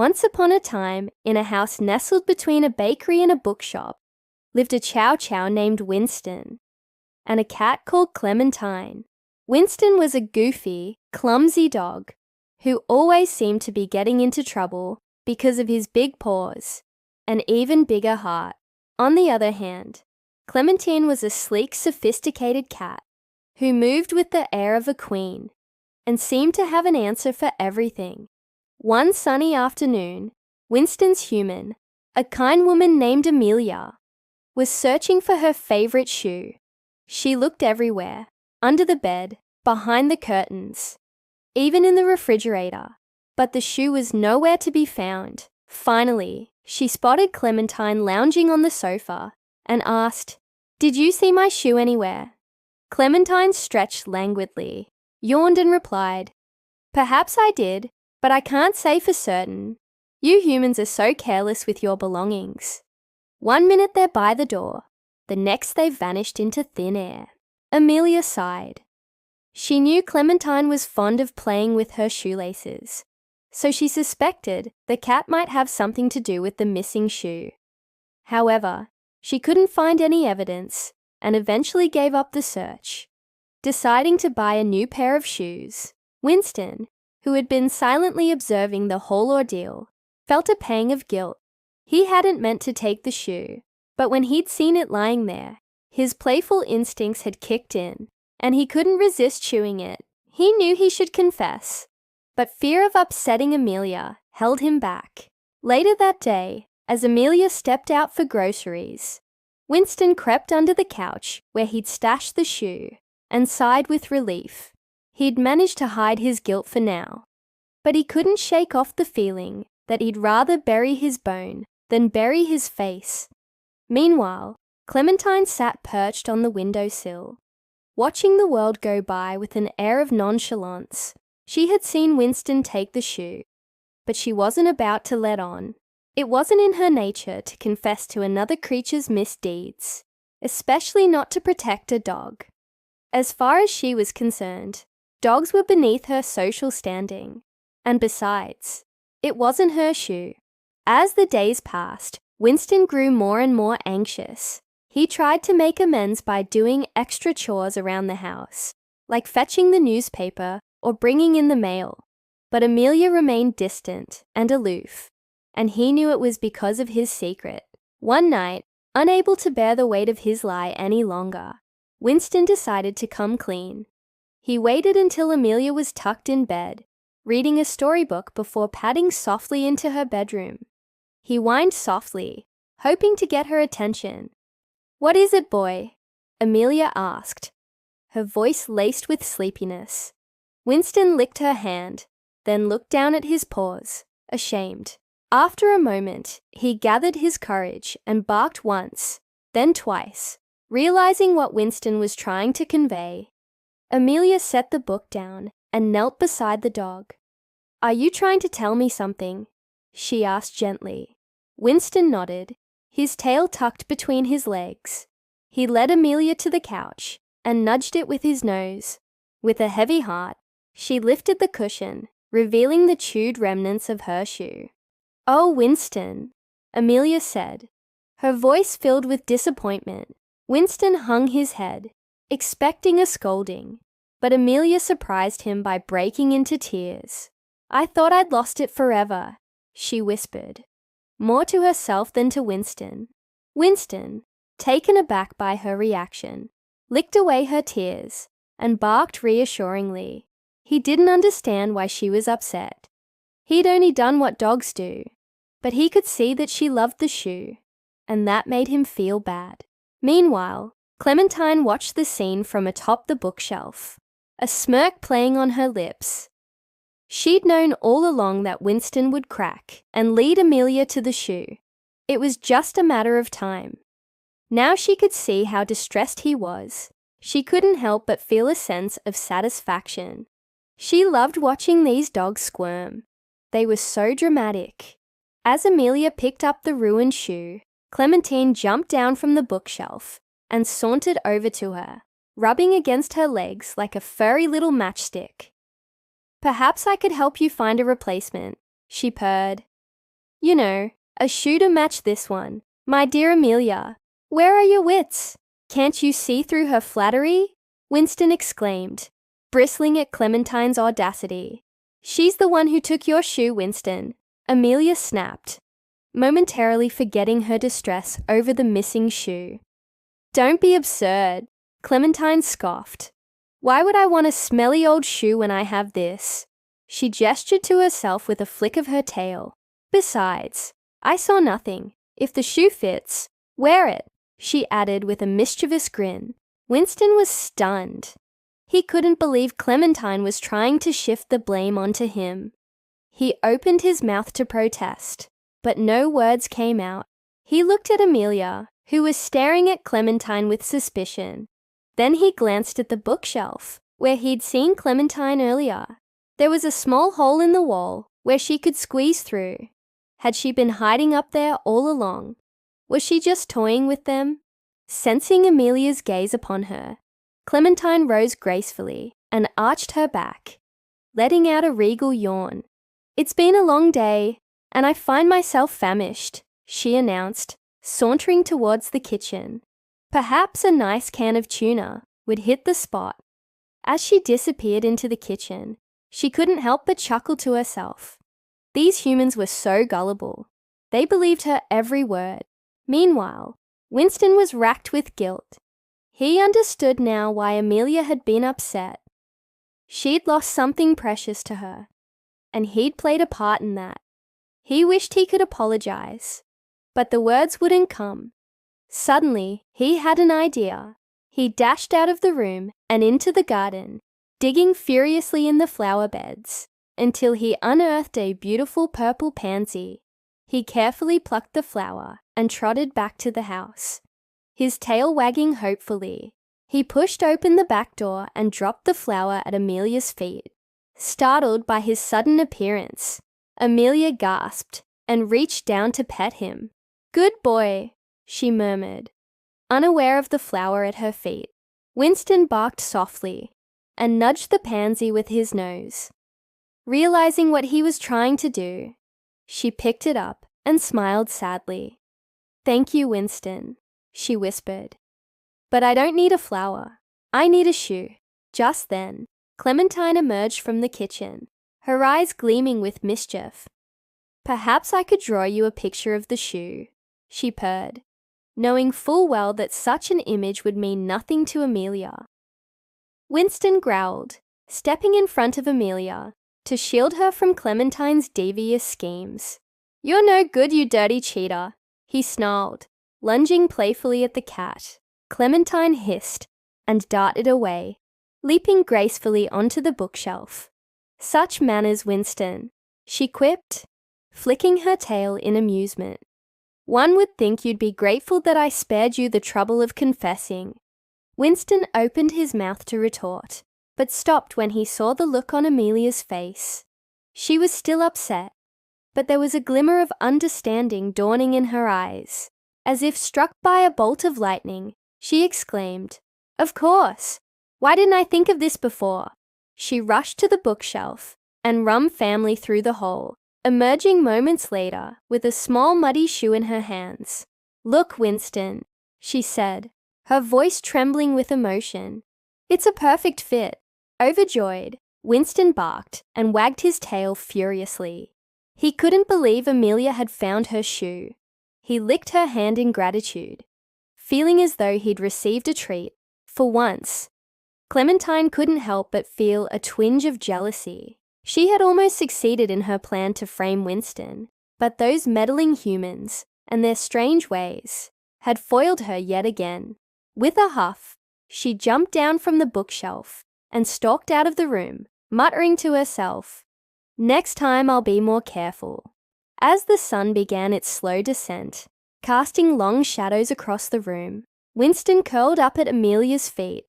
Once upon a time, in a house nestled between a bakery and a bookshop, lived a Chow Chow named Winston and a cat called Clementine. Winston was a goofy, clumsy dog who always seemed to be getting into trouble because of his big paws and even bigger heart. On the other hand, Clementine was a sleek, sophisticated cat who moved with the air of a queen and seemed to have an answer for everything. One sunny afternoon, Winston's human, a kind woman named Amelia, was searching for her favorite shoe. She looked everywhere, under the bed, behind the curtains, even in the refrigerator, but the shoe was nowhere to be found. Finally, she spotted Clementine lounging on the sofa and asked, "Did you see my shoe anywhere?" Clementine stretched languidly, yawned and replied, "Perhaps I did, but I can't say for certain. You humans are so careless with your belongings. One minute they're by the door, the next they've vanished into thin air." Amelia sighed. She knew Clementine was fond of playing with her shoelaces, so she suspected the cat might have something to do with the missing shoe. However, she couldn't find any evidence and eventually gave up the search. Deciding to buy a new pair of shoes, Winston, who had been silently observing the whole ordeal, felt a pang of guilt. He hadn't meant to take the shoe, but when he'd seen it lying there, his playful instincts had kicked in, and he couldn't resist chewing it. He knew he should confess, but fear of upsetting Amelia held him back. Later that day, as Amelia stepped out for groceries, Winston crept under the couch where he'd stashed the shoe and sighed with relief. He'd managed to hide his guilt for now, but he couldn't shake off the feeling that he'd rather bury his bone than bury his face. Meanwhile, Clementine sat perched on the windowsill, watching the world go by with an air of nonchalance. She had seen Winston take the shoe, but she wasn't about to let on. It wasn't in her nature to confess to another creature's misdeeds, especially not to protect a dog. As far as she was concerned, dogs were beneath her social standing, and besides, it wasn't her shoe. As the days passed, Winston grew more and more anxious. He tried to make amends by doing extra chores around the house, like fetching the newspaper or bringing in the mail. But Amelia remained distant and aloof, and he knew it was because of his secret. One night, unable to bear the weight of his lie any longer, Winston decided to come clean. He waited until Amelia was tucked in bed, reading a storybook before padding softly into her bedroom. He whined softly, hoping to get her attention. "What is it, boy?" Amelia asked, her voice laced with sleepiness. Winston licked her hand, then looked down at his paws, ashamed. After a moment, he gathered his courage and barked once, then twice, realizing what Winston was trying to convey. Amelia set the book down and knelt beside the dog. "Are you trying to tell me something?" she asked gently. Winston nodded, his tail tucked between his legs. He led Amelia to the couch and nudged it with his nose. With a heavy heart, she lifted the cushion, revealing the chewed remnants of her shoe. "Oh, Winston," Amelia said, her voice filled with disappointment. Winston hung his head, expecting a scolding, but Amelia surprised him by breaking into tears. "I thought I'd lost it forever," she whispered, more to herself than to Winston. Winston, taken aback by her reaction, licked away her tears and barked reassuringly. He didn't understand why she was upset. He'd only done what dogs do, but he could see that she loved the shoe, and that made him feel bad. Meanwhile, Clementine watched the scene from atop the bookshelf, a smirk playing on her lips. She'd known all along that Winston would crack and lead Amelia to the shoe. It was just a matter of time. Now she could see how distressed he was. She couldn't help but feel a sense of satisfaction. She loved watching these dogs squirm. They were so dramatic. As Amelia picked up the ruined shoe, Clementine jumped down from the bookshelf and sauntered over to her, rubbing against her legs like a furry little matchstick. "Perhaps I could help you find a replacement," she purred. You know, a shoe to match this one. My dear Amelia, where are your wits? Can't you see through her flattery? Winston exclaimed, bristling at Clementine's audacity. She's the one who took your shoe, Winston, Amelia snapped, momentarily forgetting her distress over the missing shoe. Don't be absurd, Clementine scoffed. Why would I want a smelly old shoe when I have this? She gestured to herself with a flick of her tail. Besides, I saw nothing. If the shoe fits, wear it, she added with a mischievous grin. Winston was stunned. He couldn't believe Clementine was trying to shift the blame onto him. He opened his mouth to protest, but no words came out. He looked at Amelia, who was staring at Clementine with suspicion. Then he glanced at the bookshelf, where he'd seen Clementine earlier. There was a small hole in the wall where she could squeeze through. Had she been hiding up there all along? Was she just toying with them? Sensing Amelia's gaze upon her, Clementine rose gracefully and arched her back, letting out a regal yawn. It's been a long day, and I find myself famished, she announced, sauntering towards the kitchen. Perhaps a nice can of tuna would hit the spot. As she disappeared into the kitchen, she couldn't help but chuckle to herself. These humans were so gullible. They believed her every word. Meanwhile, Winston was racked with guilt. He understood now why Amelia had been upset. She'd lost something precious to her, and he'd played a part in that. He wished he could apologize, but the words wouldn't come. Suddenly, he had an idea. He dashed out of the room and into the garden, digging furiously in the flower beds, until he unearthed a beautiful purple pansy. He carefully plucked the flower and trotted back to the house, his tail wagging hopefully. He pushed open the back door and dropped the flower at Amelia's feet. Startled by his sudden appearance, Amelia gasped and reached down to pet him. Good boy, she murmured, unaware of the flower at her feet. Winston barked softly and nudged the pansy with his nose. Realizing what he was trying to do, she picked it up and smiled sadly. Thank you, Winston, she whispered. But I don't need a flower. I need a shoe. Just then, Clementine emerged from the kitchen, her eyes gleaming with mischief. Perhaps I could draw you a picture of the shoe, she purred, knowing full well that such an image would mean nothing to Amelia. Winston growled, stepping in front of Amelia to shield her from Clementine's devious schemes. You're no good, you dirty cheater, he snarled, lunging playfully at the cat. Clementine hissed and darted away, leaping gracefully onto the bookshelf. Such manners, Winston, she quipped, flicking her tail in amusement. One would think you'd be grateful that I spared you the trouble of confessing. Winston opened his mouth to retort, but stopped when he saw the look on Amelia's face. She was still upset, but there was a glimmer of understanding dawning in her eyes. As if struck by a bolt of lightning, she exclaimed, Of course! Why didn't I think of this before? She rushed to the bookshelf and rummed family through the hole, emerging moments later with a small muddy shoe in her hands. Look, Winston, she said, her voice trembling with emotion. It's a perfect fit. Overjoyed, Winston barked and wagged his tail furiously. He couldn't believe Amelia had found her shoe. He licked her hand in gratitude, feeling as though he'd received a treat. For once, Clementine couldn't help but feel a twinge of jealousy. She had almost succeeded in her plan to frame Winston, but those meddling humans and their strange ways had foiled her yet again. With a huff, she jumped down from the bookshelf and stalked out of the room, muttering to herself, Next time I'll be more careful. As the sun began its slow descent, casting long shadows across the room, Winston curled up at Amelia's feet,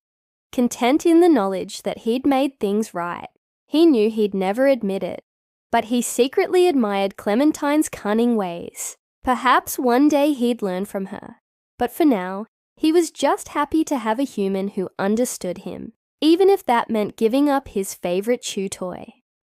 content in the knowledge that he'd made things right. He knew he'd never admit it, but he secretly admired Clementine's cunning ways. Perhaps one day he'd learn from her. But for now, he was just happy to have a human who understood him, even if that meant giving up his favorite chew toy.